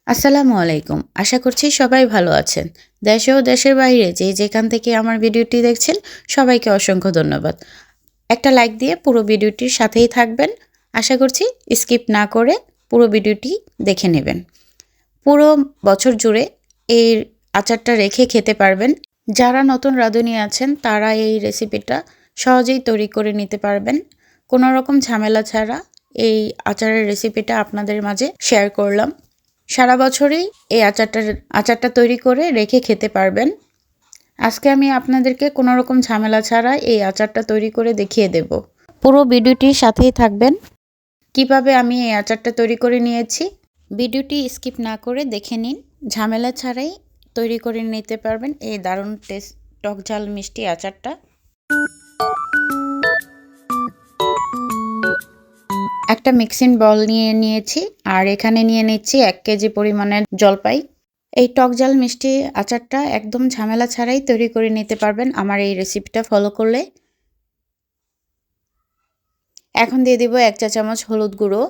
আসসালামু আলাইকুম। আশা করছি সবাই ভালো আছেন। দেশে ও দেশের বাইরে যে যেখান থেকে আমার ভিডিওটি দেখছেন সবাইকে অসংখ্য ধন্যবাদ। একটা লাইক দিয়ে পুরো ভিডিওটির সাথেই থাকবেন। আশা করছি স্কিপ না করে পুরো ভিডিওটি দেখে নেবেন। পুরো বছর জুড়ে এই আচারটা রেখে খেতে পারবেন। যারা নতুন রাঁধুনি আছেন তারা এই রেসিপিটা সহজেই তৈরি করে নিতে পারবেন। কোনো রকম ঝামেলা ছাড়া এই আচারের রেসিপিটা আপনাদের মাঝে শেয়ার করলাম। সারা বছরই এই আচারটা তৈরি করে রেখে খেতে পারবেন। আজকে আমি আপনাদেরকে কোনো রকম ঝামেলা ছাড়া এই আচারটা তৈরি করে দেখিয়ে দেব। পুরো ভিডিওটির সাথেই থাকবেন। কিভাবে আমি এই আচারটা তৈরি করে নিয়েছি ভিডিওটি স্কিপ না করে দেখে নিন। ঝামেলা ছাড়াই তৈরি করে নিতে পারবেন এই দারুণ টেস্ট টক ঝাল মিষ্টি আচারটা। একটা মিক্সিং বল নিয়ে নিয়েছি আর এখানে নিয়ে নিচ্ছি 1 কেজি পরিমাণের জলপাই। এই টক ঝাল মিষ্টি আচারটা একদম ঝামেলা ছাড়াই তৈরি করে নিতে পারবেন আমার এই রেসিপিটা ফলো করলে। এখন দিয়ে দিব 1 চা চামচ হলুদ গুঁড়ো,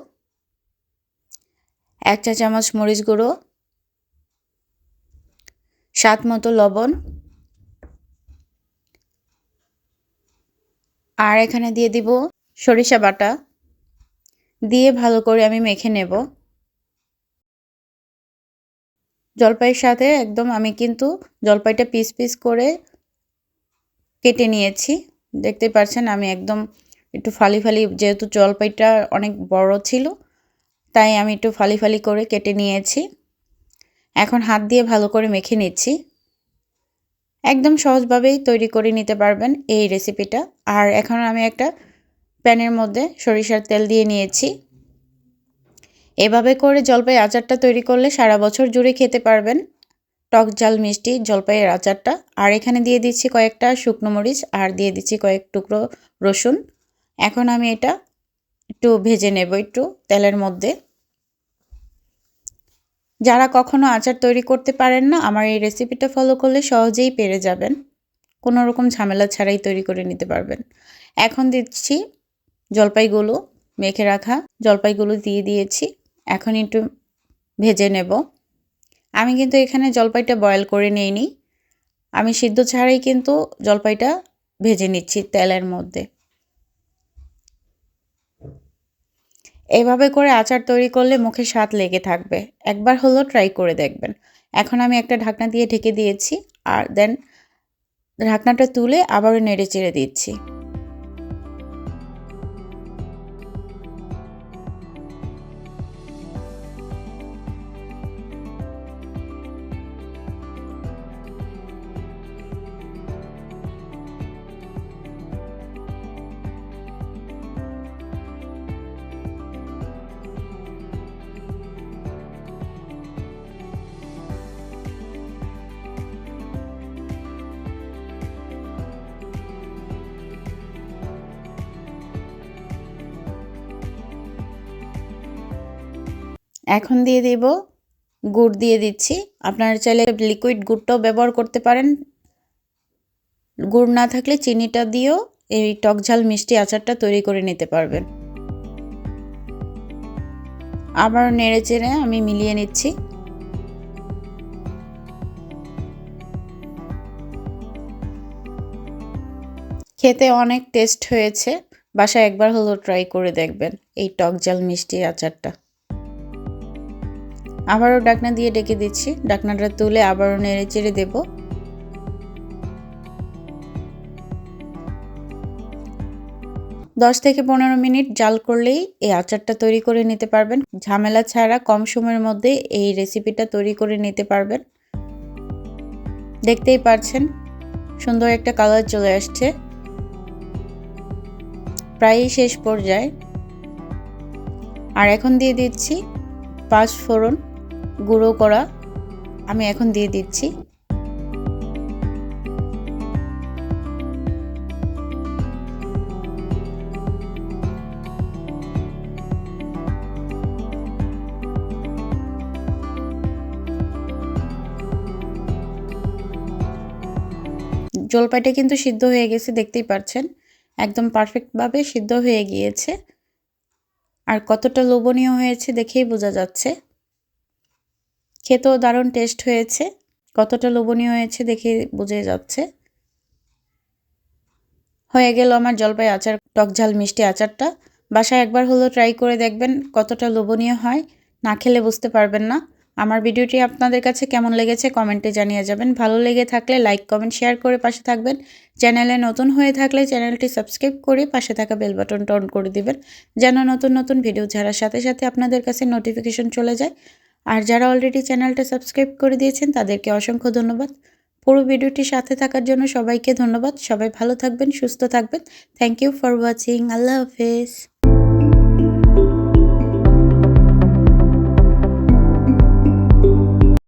1 চা চামচ মরিচ গুঁড়ো, স্বাদ মতো লবণ, আর এখানে দিয়ে দিব সরিষা বাটা। দিয়ে ভালো করে আমি মেখে নেব। জলপাইয়ের সাথে একদম আমি কিন্তু জলপাইটা পিস পিস করে কেটে নিয়েছি। দেখতে পাচ্ছেন আমি একদম একটু ফালি ফালি, যেহেতু জলপাইটা অনেক বড় ছিল তাই আমি একটু ফালি ফালি করে কেটে নিয়েছি। এখন হাত দিয়ে ভালো করে মেখে নিচ্ছি। একদম সহজভাবেই তৈরি করে নিতে পারবেন এই রেসিপিটা। আর এখন আমি একটা প্যানের মধ্যে সরিষার তেল দিয়ে নিয়েছি। এভাবে করে জলপাই আচারটা তৈরি করলে সারা বছর জুড়ে খেতে পারবেন টক ঝাল মিষ্টি জলপাইয়ের আচারটা। আর এখানে দিয়ে দিচ্ছি কয়েকটা শুকনো মরিচ আর দিয়ে দিচ্ছি কয়েক টুকরো রসুন। এখন আমি এটা একটু ভেজে নেব একটু তেলের মধ্যে। যারা কখনো আচার তৈরি করতে পারেন না, আমার এই রেসিপিটা ফলো করলে সহজেই পেরে যাবেন। কোনো রকম ঝামেলা ছাড়াই তৈরি করে নিতে পারবেন। এখন দিচ্ছি জলপাইগুলো, মেখে রাখা জলপাইগুলো দিয়ে দিয়েছি। এখন একটু ভেজে নেব। আমি কিন্তু এখানে জলপাইটা বয়েল করে নিইনি, আমি সিদ্ধ ছাড়াই কিন্তু জলপাইটা ভেজে নিচ্ছি তেলের মধ্যে। এভাবে করে আচার তৈরি করলে মুখে স্বাদ লেগে থাকবে। একবার হলেও ট্রাই করে দেখবেন। এখন আমি একটা ঢাকনা দিয়ে ঢেকে দিয়েছি আর দেন ঢাকনাটা তুলে আবারও নেড়ে চেড়ে দিচ্ছি। এখন দিয়ে দিব গুড়, দিয়ে দিচ্ছি। আপনারা চাইলে লিকুইড গুড়টাও ব্যবহার করতে পারেন। গুড় না থাকলে চিনিটা দিয়েও এই টক ঝাল মিষ্টি আচারটা তৈরি করে নিতে পারবেন। আবার নেড়ে চেড়ে আমি মিলিয়ে নিচ্ছি। খেতে অনেক টেস্ট হয়েছে। বাসায় একবার হলেও ট্রাই করে দেখবেন এই টক ঝাল মিষ্টি আচারটা। আবারও ঢাকনা দিয়ে ঢেকে দিচ্ছি। ঢাকনাটা তুলে আবারও নেড়ে চেড়ে দেব। 10 থেকে 15 মিনিট জাল করলেই এই আচারটা তৈরি করে নিতে পারবেন। ঝামেলা ছাড়া কম সময়ের মধ্যে এই রেসিপিটা তৈরি করে নিতে পারবেন। দেখতেই পাচ্ছেন সুন্দর একটা কালার চলে আসছে, প্রায়ই শেষ পর্যায়ে। আর এখন দিয়ে দিচ্ছি 5 ফোড়ন গুঁড়ো করা, আমি এখন দিয়ে দিচ্ছি। জলপাইটা কিন্তু সিদ্ধ হয়ে গেছে, দেখতেই পাচ্ছেন একদম পারফেক্টভাবে সিদ্ধ হয়ে গিয়েছে। আর কতটা লোভনীয় হয়েছে দেখেই বোঝা যাচ্ছে। খেতেও দারুণ টেস্ট হয়েছে। কতটা লোভনীয় হয়েছে দেখে বোঝা যাচ্ছে। হয়ে গেল আমার জলপাই আচার, টক ঝাল মিষ্টি আচারটা। বাসায় একবার হলেও ট্রাই করে দেখবেন, কতটা লোভনীয় হয়, না খেলে বুঝতে পারবেন না। আমার ভিডিওটি আপনাদের কাছে কেমন লেগেছে কমেন্টে জানিয়ে যাবেন। ভালো লেগে থাকলে লাইক কমেন্ট শেয়ার করে পাশে থাকবেন। চ্যানেলে নতুন হয়ে থাকলে চ্যানেলটি সাবস্ক্রাইব করে পাশে থাকা বেল বাটনটা অন করে দিবেন, যেন নতুন নতুন ভিডিও ছাড়ার সাথে সাথে আপনাদের কাছে নোটিফিকেশন চলে যায়। আর যারা অলরেডি চ্যানেলটা সাবস্ক্রাইব করে দিয়েছেন তাদেরকে অসংখ্য ধন্যবাদ। পুরো ভিডিওটির সাথে থাকার জন্য সবাইকে ধন্যবাদ। সবাই ভালো থাকবেন, সুস্থ থাকবেন। Thank you for watching. আল্লাহ হাফেজ।